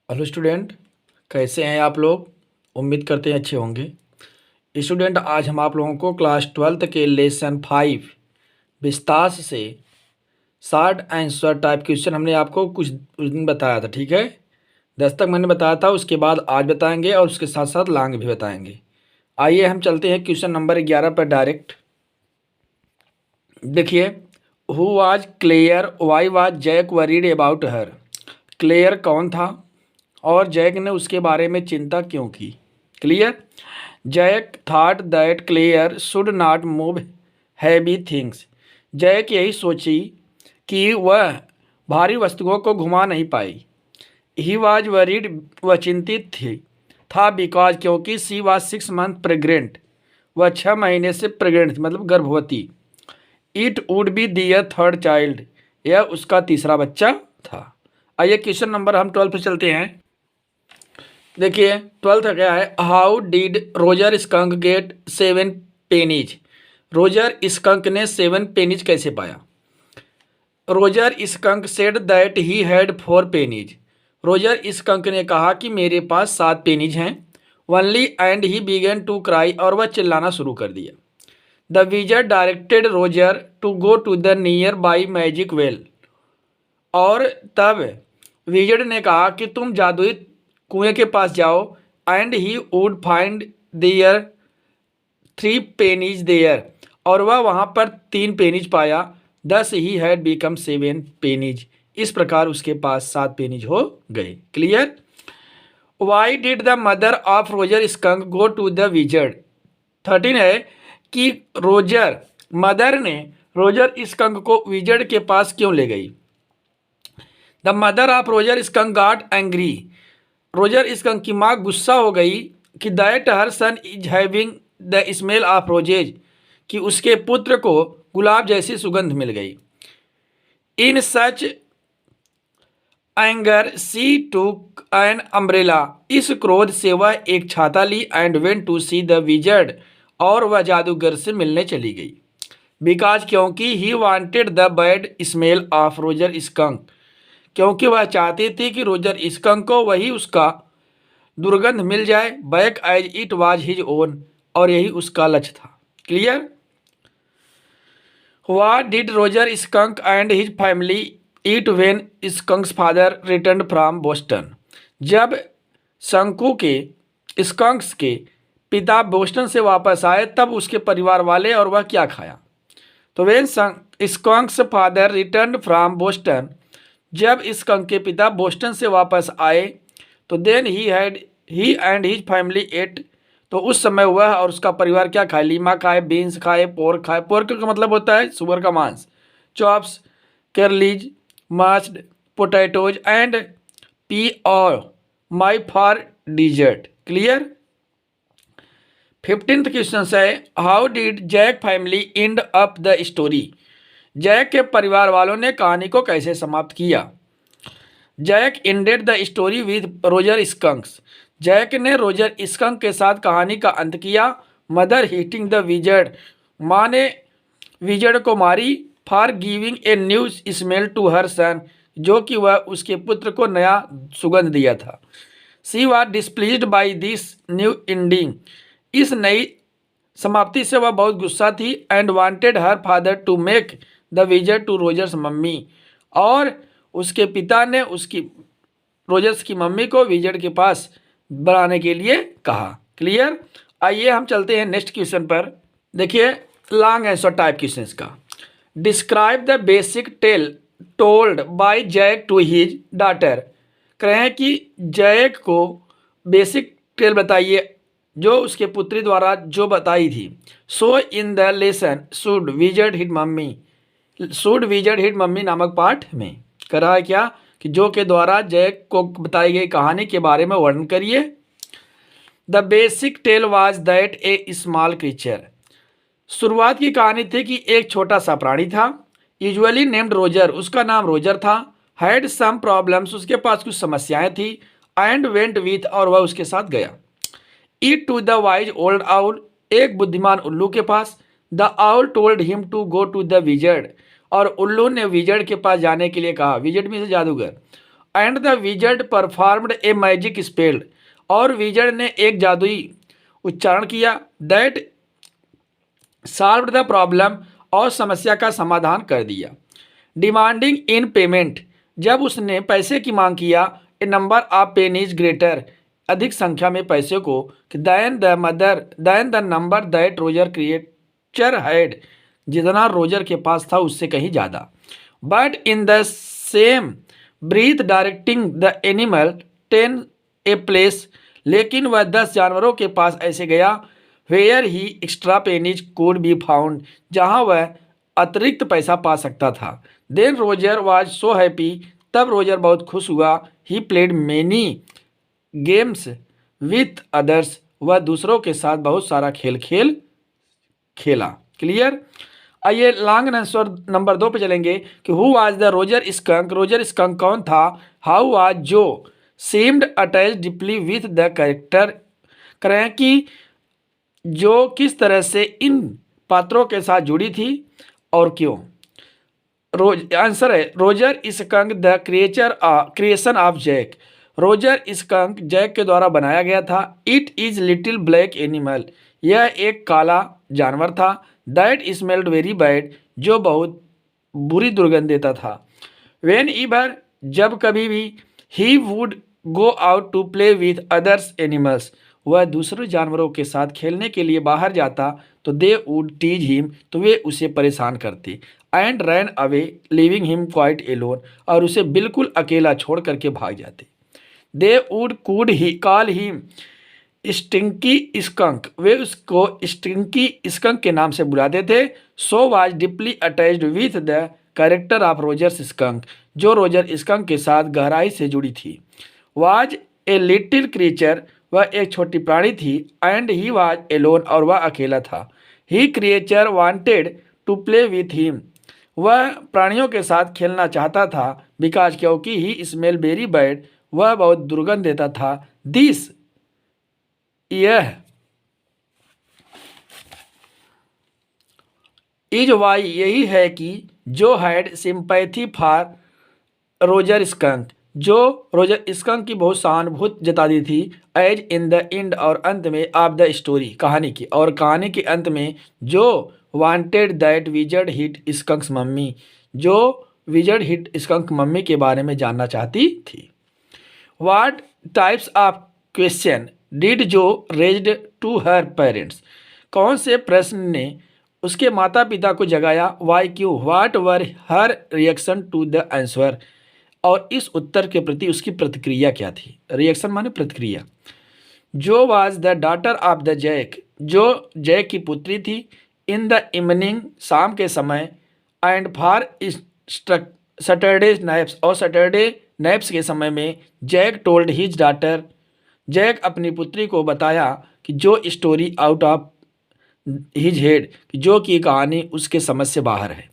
Hello student, कैसे हैं आप लोग। उम्मीद करते हैं अच्छे होंगे। स्टूडेंट, आज हम आप लोगों को क्लास 12th के लेसन 5 विस्तार से शॉर्ट आंसर टाइप क्वेश्चन हमने आपको कुछ उस दिन बताया था। ठीक है, 10 तक मैंने बताया था, उसके बाद आज बताएंगे और उसके साथ साथ लॉन्ग भी बताएंगे। आइए हम चलते हैं क्वेश्चन नंबर 11 पर डायरेक्ट। देखिए, who was Claire, why was Jack worried about her. Claire कौन था और जैक ने उसके बारे में चिंता क्यों की। Clear. Jack thought that Claire should not move heavy things. Jack यही सोची कि वह भारी वस्तुओं को घुमा नहीं पाई। ही वॉज वरीड, वह चिंतित थी था बिकॉज क्योंकि सी वॉज 6 मंथ प्रेग्नेंट, वह 6 महीने से प्रेग्नेंट थी मतलब गर्भवती। It would be their third child, यह उसका तीसरा बच्चा था। आइए क्वेश्चन नंबर हम 12 पे चलते हैं। देखिए 12th क्या है। How did Roger skunk get 7 pennies. Roger skunk ने 7 पेनीज कैसे पाया। Roger skunk said that he had 4 pennies. Roger skunk ने कहा कि मेरे पास 7 पेनीज हैं। Only and he began to cry, और वह चिल्लाना शुरू कर दिया। The wizard directed Roger to go to the nearby magic well. और तब विजर्ड ने कहा कि तुम जादुई कुएं के पास जाओ। And he would find there 3 pennies there, और वह वहाँ पर 3 पेनीज पाया। दस ही हैड बिकम 7 पेनीज, इस प्रकार उसके पास 7 पेनीज हो गए। Clear. Why did the mother of Roger Skunk go to the wizard. 13 है कि रोजर मदर ने रोजर स्कंक को विजर्ड के पास क्यों ले गई। The mother of Roger Skunk got angry. रोजर स्कंक की माँ गुस्सा हो गई कि that her son is having the smell of roses, कि उसके पुत्र को गुलाब जैसी सुगंध मिल गई। इन सच एंगर सी टूक एन अम्ब्रेला। इस क्रोध से वह एक छाता ली। And went to see the wizard, और वह जादूगर से मिलने चली गई। बिकॉज क्योंकि he wanted the bad smell of Roger Skunk, क्योंकि वह चाहती थी कि रोजर स्कंक को वही उसका दुर्गंध मिल जाए। Back as it was his own, और यही उसका लक्ष्य था। Clear. What did Roger Skunk and his family eat when Skunk's father return from Boston. जब शंकु के स्कंक्स के पिता बोस्टन से वापस आए तब उसके परिवार वाले और वह क्या खाया। तो when Skunk's father return from Boston, जब स्कंक के पिता बोस्टन से वापस आए तो then he and his family ate, तो उस समय वह और उसका परिवार क्या खाए। लीमा खाए, बीन्स खाए, पोर्क खाए। पोर्क का मतलब होता है सुअर का मांस। Chops, curlies, mashed potatoes and pea और my for dessert. Clear. 15th question है how did Jack family end up the story. Jack के परिवार वालों ने कहानी को कैसे समाप्त किया। Jack ended the story with Roger Skunks. Jack ने रोजर स्कंक के साथ कहानी का अंत किया। मदर हिटिंग द विजर्ड, माँ ने विजर्ड को मारी। For giving a new smell to her son, जो कि वह उसके पुत्र को नया सुगंध दिया था। She was displeased by this new ending, इस नई समाप्ति से वह बहुत गुस्सा थी। And wanted her father to make the wizard to Roger's mummy, और उसके पिता ने उसकी रोजर्स की मम्मी को विजर्ड के पास बनाने के लिए कहा। क्लियर। आइए हम चलते हैं नेक्स्ट क्वेश्चन पर। देखिए लॉन्ग आंसर टाइप क्वेश्चंस का। Describe the basic tale told by Jack to his daughter. कह रहे हैं कि जैक को बेसिक टेल बताइए जो उसके पुत्री द्वारा जो बताई थी। So in the lesson should wizard hit mommy, should wizard hit mommy नामक पाठ में कर रहा है क्या कि जो के द्वारा जैक को बताई गई कहानी के बारे में वर्णन करिए। The basic tale was that a small creature. शुरुआत की कहानी थी कि एक छोटा सा प्राणी था। यूजुअली नेम्ड रोजर, उसका नाम रोजर था। हैड सम प्रॉब्लम्स, उसके पास कुछ समस्याएं थी। एंड वेंट विथ, और वह उसके साथ गया। It to the wise old owl, एक बुद्धिमान उल्लू के पास। The owl told him to go to the wizard, और उल्लू ने विजर्ड के पास जाने के लिए कहा। विजर्ड में से जादूगर। And the wizard performed a magic spell, और विजर्ड ने एक जादुई उच्चारण किया, दैट सॉल्व्ड द प्रॉब्लम, और समस्या का समाधान कर दिया। डिमांडिंग इन पेमेंट, जब उसने पैसे की मांग किया, a number of pennies greater, अधिक संख्या में पैसे को, than the number that Roger creature had, जितना रोजर के पास था उससे कहीं ज़्यादा। But in the same breath directing the animal 10 a place, लेकिन वह 10 जानवरों के पास ऐसे गया, where he extra pennies could be found, जहाँ वह अतिरिक्त पैसा पा सकता था। Then Roger was so happy, तब रोजर बहुत खुश हुआ। He played many games with others, वह दूसरों के साथ बहुत सारा खेल खेला। क्लियर। आइए लॉन्ग आंसर नंबर 2 पे चलेंगे कि who was the Roger skunk, Roger skunk कौन था। हाउ वाज जो seemed attach deeply with the character, करें कि जो किस तरह से इन पात्रों के साथ जुड़ी थी और क्यों। आंसर है Roger Skunk the creation of Jack, Roger Skunk Jack के द्वारा बनाया गया था। It is little black animal, यह एक काला जानवर था। दैट स्मेल्ड वेरी बैड, जो बहुत बुरी दुर्गंध देता था। वेन ईवर, जब कभी भी, he would go out to play with others animals, वह दूसरे जानवरों के साथ खेलने के लिए बाहर जाता तो दे वुड टीज हिम, तो वे उसे परेशान करते। And ran away living him quite alone, और उसे बिल्कुल अकेला छोड़ करके भाग जाते। They would could he call him Stinky Skunk, वे उसको स्टिंकी स्कंक के नाम से बुलाते थे। So was deeply attached with the character of Roger's Skunk, जो रोजर स्कंक के साथ गहराई से जुड़ी थी। वाज ए लिटिल क्रीचर, वह एक छोटी प्राणी थी। एंड ही वाज एलोन, और वह अकेला था। He creature wanted to play with him, वह प्राणियों के साथ खेलना चाहता था। बिकॉज, क्योंकि ही स्मेल वेरी बैड, वह बहुत दुर्गंध देता था। दिस, यह इज वाई, यही है कि जो had sympathy for Roger skunk, जो रोजर स्कंक की बहुत सहानुभूति जताती थी। एज इन द एंड, और अंत में, ऑफ द स्टोरी, कहानी की, और कहानी के अंत में, Jo wanted that wizard hit Skunk's mommy, Jo wizard hit Skunk mommy के बारे में जानना चाहती थी। What types of question did Jo raised to her parents, कौन से प्रश्न ने उसके माता पिता को जगाया। वाई, क्यों। What were her reaction to the answer, और इस उत्तर के प्रति उसकी प्रतिक्रिया क्या थी। रिएक्शन माने प्रतिक्रिया। जो was the daughter of the Jack, जो जैक की पुत्री थी। इन द इवनिंग, शाम के समय। एंड फॉर सैटरडे नैप्स, और सैटरडे नैप्स के समय में। Jack told his daughter, Jack अपनी पुत्री को बताया कि जो story out of his head, जो कि कहानी उसके समझ से बाहर है।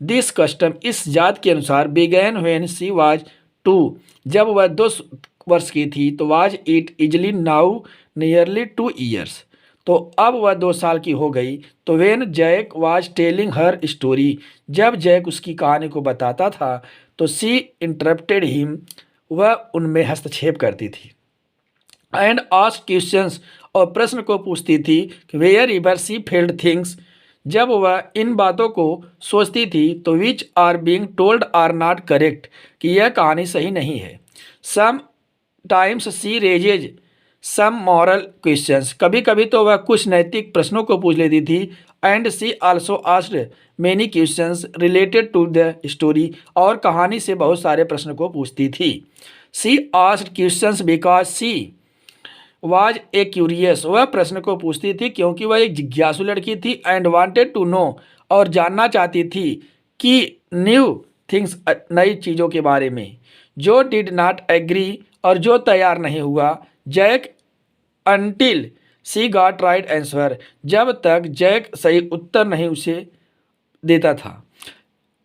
दिस कस्टम, इस जात के अनुसार। बिगैन व्हेन शी वाज 2, जब वह 2 वर्ष की थी। तो was it easily now nearly 2 years, तो अब वह 2 साल की हो गई। तो when Jack was telling her story, जब जैक उसकी कहानी को बताता था तो शी इंटरप्टेड हिम, वह उनमें हस्तक्षेप करती थी। एंड आस्क्ड क्वेश्चंस, और प्रश्न को पूछती थी कि where ever she failed things, जब वह इन बातों को सोचती थी तो which are being told are not correct, कि यह कहानी सही नहीं है। Sometimes she raises some moral questions, कभी कभी तो वह कुछ नैतिक प्रश्नों को पूछ लेती थी। And she also asked many questions related to the story, और कहानी से बहुत सारे प्रश्न को पूछती थी। She asked questions because she was a curious, वह प्रश्न को पूछती थी क्योंकि वह एक जिज्ञासु लड़की थी। एंड वांटेड टू नो, और जानना चाहती थी कि न्यू थिंग्स, नई चीज़ों के बारे में। जो डिड नॉट एग्री, और जो तैयार नहीं हुआ। Jack until she got right answer, जब तक जैक सही उत्तर नहीं उसे देता था।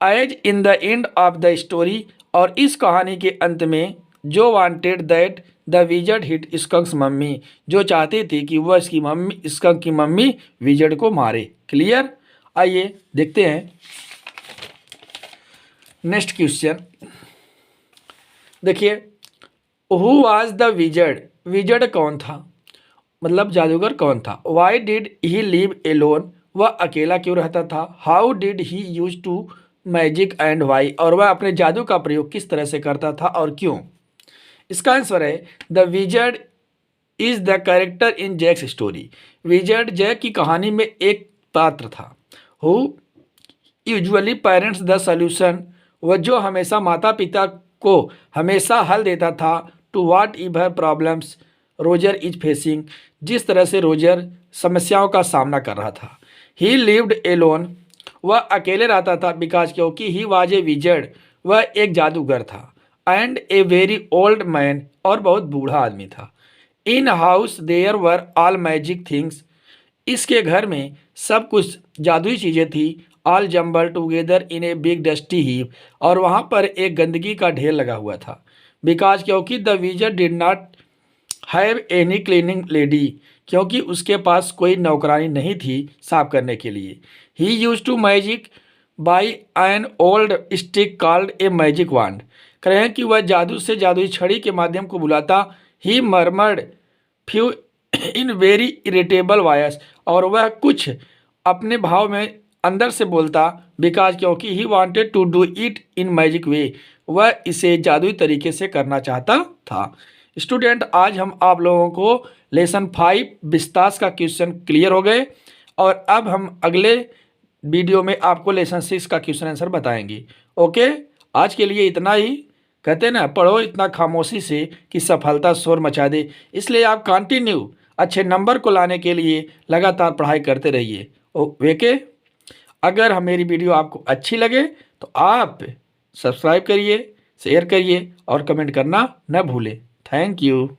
As in the end of the story, और इस कहानी के अंत में। Jo wanted that the wizard hit Skunk's mommy, Jo चाहती थी कि वह इसकी मम्मी, स्कंक की मम्मी विजर्ड को मारे। क्लियर। आइए देखते हैं नेक्स्ट क्वेश्चन। देखिए, who was the wizard, wizard कौन था, मतलब जादूगर कौन था। Why did he live alone, वह अकेला क्यों रहता था। How did he use to magic and why, और वह अपने जादू का प्रयोग किस तरह से करता था और क्यों। इसका आंसर है the wizard is the character in Jack's story. Wizard Jack की कहानी में एक पात्र था। Who usually parents the solution, वह जो हमेशा माता पिता को हमेशा हल देता था। To whatever problems Roger is facing, जिस तरह से रोजर समस्याओं का सामना कर रहा था। ही लिव्ड एलोन, वह अकेले रहता था। बिकॉज क्योंकि ही वाज ए विजर्ड, वह एक जादूगर था। And a very old man, और बहुत बूढ़ा आदमी था। In house there were all magic things, इसके घर में सब कुछ जादुई चीज़ें थी। All jumble together in a big dusty heap, और वहाँ पर एक गंदगी का ढेर लगा हुआ था। बिकॉज क्योंकि the wizard did not have any cleaning lady, क्योंकि उसके पास कोई नौकरानी नहीं थी साफ करने के लिए। He use to magic by an old stick called a magic wand, कह रहे हैं कि वह जादू से जादुई छड़ी के माध्यम को बुलाता। He murmured few in very irritable voice, और वह कुछ अपने भाव में अंदर से बोलता। बिकॉज क्योंकि he wanted to do it in magic way, वह इसे जादुई तरीके से करना चाहता था। स्टूडेंट, आज हम आप लोगों को लेसन 5 बिस्तास का क्वेश्चन क्लियर हो गए, और अब हम अगले वीडियो में आपको लेसन 6 का क्वेश्चन आंसर बताएंगे। ओके, आज के लिए इतना ही। कहते हैं ना, पढ़ो इतना खामोशी से कि सफलता शोर मचा दे। इसलिए आप कंटिन्यू अच्छे नंबर को लाने के लिए लगातार पढ़ाई करते रहिए। वेके, अगर मेरी वीडियो आपको अच्छी लगे तो आप सब्सक्राइब करिए, शेयर करिए और कमेंट करना न भूलें। Thank you.